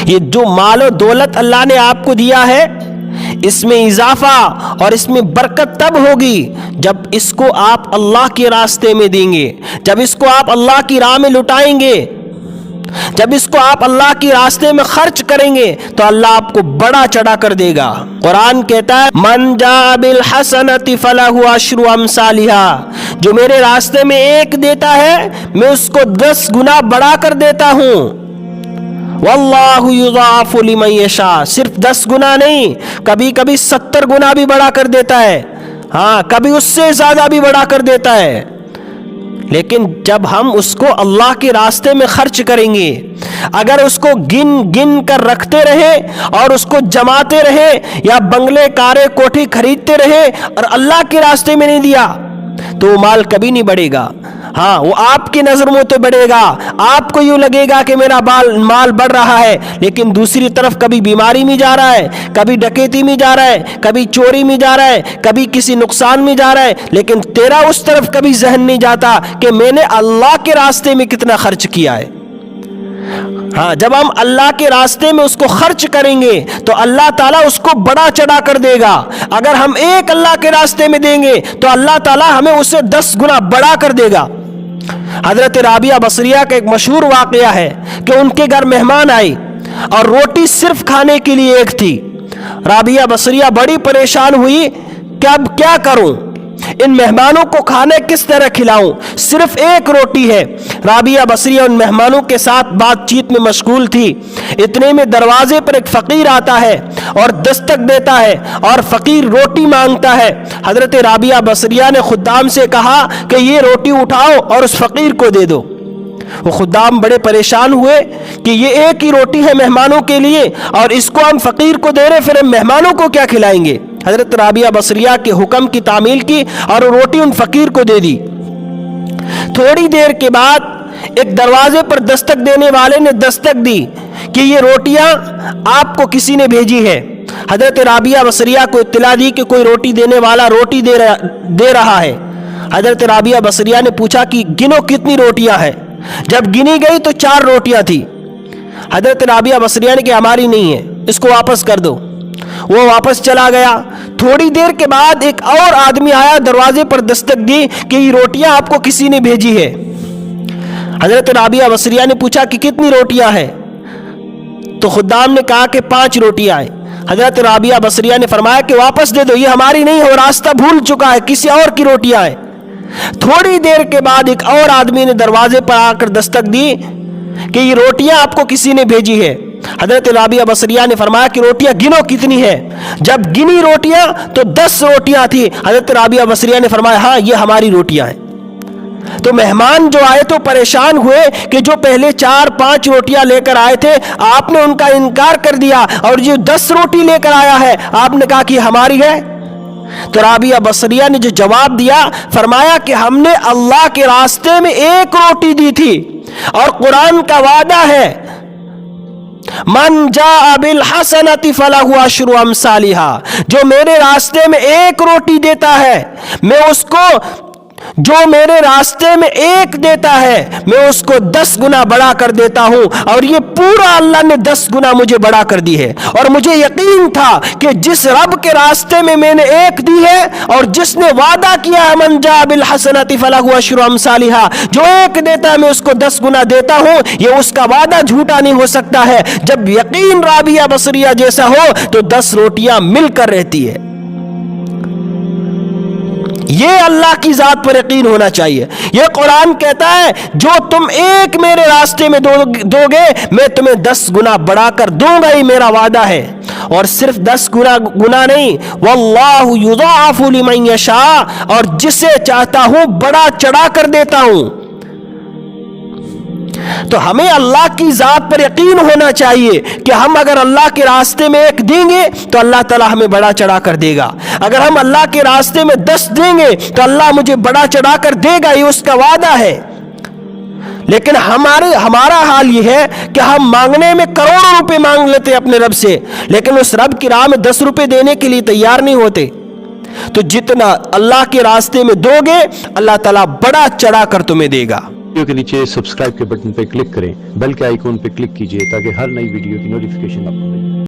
یہ جو مال و دولت اللہ نے آپ کو دیا ہے، اس میں اضافہ اور اس میں برکت تب ہوگی جب اس کو آپ اللہ کے راستے میں دیں گے، جب اس کو آپ اللہ کی راہ میں لٹائیں گے، جب اس کو آپ اللہ کی راستے میں خرچ کریں گے تو اللہ آپ کو بڑا چڑھا کر دے گا۔ قرآن کہتا ہے من جاء بالحسنۃ فلہ عشر امثالھا، جو میرے راستے میں ایک دیتا ہے میں اس کو 10 گنا بڑھا کر دیتا ہوں۔ واللہ یضاعف لمن یشاء، صرف 10 گنا نہیں، کبھی کبھی 70 گنا بھی بڑھا کر دیتا ہے، ہاں کبھی اس سے زیادہ بھی بڑھا کر دیتا ہے۔ لیکن جب ہم اس کو اللہ کے راستے میں خرچ کریں گے، اگر اس کو گن گن کر رکھتے رہے اور اس کو جماتے رہے یا بنگلے کارے کوٹھی خریدتے رہے اور اللہ کے راستے میں نہیں دیا تو وہ مال کبھی نہیں بڑھے گا۔ ہاں وہ آپ کی نظر میں تو بڑھے گا، آپ کو یوں لگے گا کہ میرا مال بڑھ رہا ہے، لیکن دوسری طرف کبھی بیماری میں جا رہا ہے، کبھی ڈکیتی میں جا رہا ہے، کبھی چوری میں جا رہا ہے، کبھی کسی نقصان میں جا رہا ہے، لیکن تیرا اس طرف کبھی ذہن نہیں جاتا کہ میں نے اللہ کے راستے میں کتنا خرچ کیا ہے۔ ہاں جب ہم اللہ کے راستے میں اس کو خرچ کریں گے تو اللہ تعالیٰ اس کو بڑا چڑھا کر دے گا۔ اگر ہم ایک اللہ کے راستے میں دیں گے تو اللہ تعالیٰ ہمیں اسے 10 گنا بڑھا کر دے گا۔ حضرت رابعہ بصریہ کا ایک مشہور واقعہ ہے کہ ان کے گھر مہمان آئی اور روٹی صرف کھانے کے لیے ایک تھی۔ رابعہ بصریہ بڑی پریشان ہوئی کہ اب کیا کروں، ان مہمانوں کو کھانا کس طرح کھلاؤں، صرف ایک روٹی ہے۔ رابعہ بصریہ ان مہمانوں کے ساتھ بات چیت میں مشغول تھی، اتنے میں دروازے پر ایک فقیر آتا ہے اور دستک دیتا ہے اور فقیر روٹی مانگتا ہے۔ حضرت رابعہ بصریہ نے خدام سے کہا کہ یہ روٹی اٹھاؤ اور اس فقیر کو دے دو۔ وہ خدام بڑے پریشان ہوئے کہ یہ ایک ہی روٹی ہے مہمانوں کے لیے اور اس کو ہم فقیر کو دے رہے، پھر ہم مہمانوں کو کیا کھلائیں گے۔ حضرت رابعہ بصریہ کے حکم کی تعمیل کی اور وہ روٹی ان فقیر کو دے دی۔ تھوڑی دیر کے بعد ایک دروازے پر دستک دینے والے نے دستک دی کہ یہ روٹیاں آپ کو کسی نے بھیجی ہے۔ حضرت رابعہ بصریہ کو اطلاع دی کہ کوئی روٹی دینے والا روٹی دے رہا ہے۔ حضرت رابعہ بصریہ نے پوچھا کہ گنو کتنی روٹیاں ہیں۔ جب گنی گئی تو 4 روٹیاں تھی۔ حضرت رابعہ بصریہ نے کہ ہماری نہیں ہے، اس کو واپس کر دو۔ وہ واپس چلا گیا۔ تھوڑی دیر کے بعد ایک اور آدمی آیا، دروازے پر دستک دی کہ یہ روٹیاں آپ کو کسی نے بھیجی ہے۔ حضرت رابعہ بصریہ نے پوچھا کہ کتنی روٹیاں ہیں، تو خدام نے کہا کہ 5 روٹیاں ہیں۔ حضرت رابعہ بصریہ نے فرمایا کہ واپس دے دو، یہ ہماری نہیں ہے، وہ راستہ بھول چکا ہے، کسی اور کی روٹیاں ہیں۔ تھوڑی دیر کے بعد ایک اور آدمی نے دروازے پر آ کر دستک دی کہ یہ روٹیاں آپ کو کسی نے بھیجی ہے۔ حضرت رابعہ بصریہ نے فرمایا کہ روٹیاں گنو کتنی ہے۔ جب گنی روٹیاں تو 10 روٹیاں تھی۔ حضرت رابعہ بصریہ نے فرمایا ہاں یہ ہماری روٹیاں ہیں۔ تو مہمان جو آئے تو پریشان ہوئے کہ جو پہلے 4-5 روٹیاں لے کر آئے تھے آپ نے ان کا انکار کر دیا، اور جو 10 روٹی لے کر آیا ہے آپ نے کہا کہ ہماری ہے۔ تو رابعہ بصریہ نے جو جواب دیا، فرمایا کہ ہم نے اللہ کے راستے میں ایک روٹی دی تھی، اور قرآن کا وعدہ ہے من جاء بالحسنۃ فلہ عشر امثالھا، جو میرے راستے میں ایک روٹی دیتا ہے میں اس کو، جو میرے راستے میں ایک دیتا ہے میں اس کو 10 گنا بڑھا کر دیتا ہوں، اور یہ پورا اللہ نے 10 گنا مجھے بڑھا کر دی ہے۔ اور مجھے یقین تھا کہ جس رب کے راستے میں نے ایک دی ہے اور جس نے وعدہ کیا ہے من جاء بالحسنۃ فلہ عشر امثالھا، جو ایک دیتا ہے میں اس کو 10 گنا دیتا ہوں، یہ اس کا وعدہ جھوٹا نہیں ہو سکتا ہے۔ جب یقین رابعہ بصریہ جیسا ہو تو 10 روٹیاں مل کر رہتی ہے۔ یہ اللہ کی ذات پر یقین ہونا چاہیے۔ یہ قرآن کہتا ہے جو تم ایک میرے راستے میں دو گے میں تمہیں 10 گنا بڑھا کر دوں گا، یہ میرا وعدہ ہے۔ اور صرف 10 گنا نہیں، واللہ یضاعف لمن یشاء، اور جسے چاہتا ہوں بڑا چڑھا کر دیتا ہوں۔ تو ہمیں اللہ کی ذات پر یقین ہونا چاہیے کہ ہم اگر اللہ کے راستے میں ایک دیں گے تو اللہ تعالیٰ ہمیں بڑا چڑھا کر دے گا، اگر ہم اللہ کے راستے میں 10 دیں گے تو اللہ مجھے بڑا چڑھا کر دے گا، یہ اس کا وعدہ ہے۔ لیکن ہمارا حال یہ ہے کہ ہم مانگنے میں کروڑوں روپے مانگ لیتے اپنے رب سے، لیکن اس رب کی راہ میں 10 روپے دینے کے لیے تیار نہیں ہوتے۔ تو جتنا اللہ کے راستے میں دو گے اللہ تعالیٰ بڑا چڑھا کر تمہیں دے گا۔ ویڈیو کے نیچے سبسکرائب کے بٹن پہ کلک کریں، بیل کے آئیکن پہ کلک کیجئے تاکہ ہر نئی ویڈیو کی نوٹیفیکیشن آپ کو ملے۔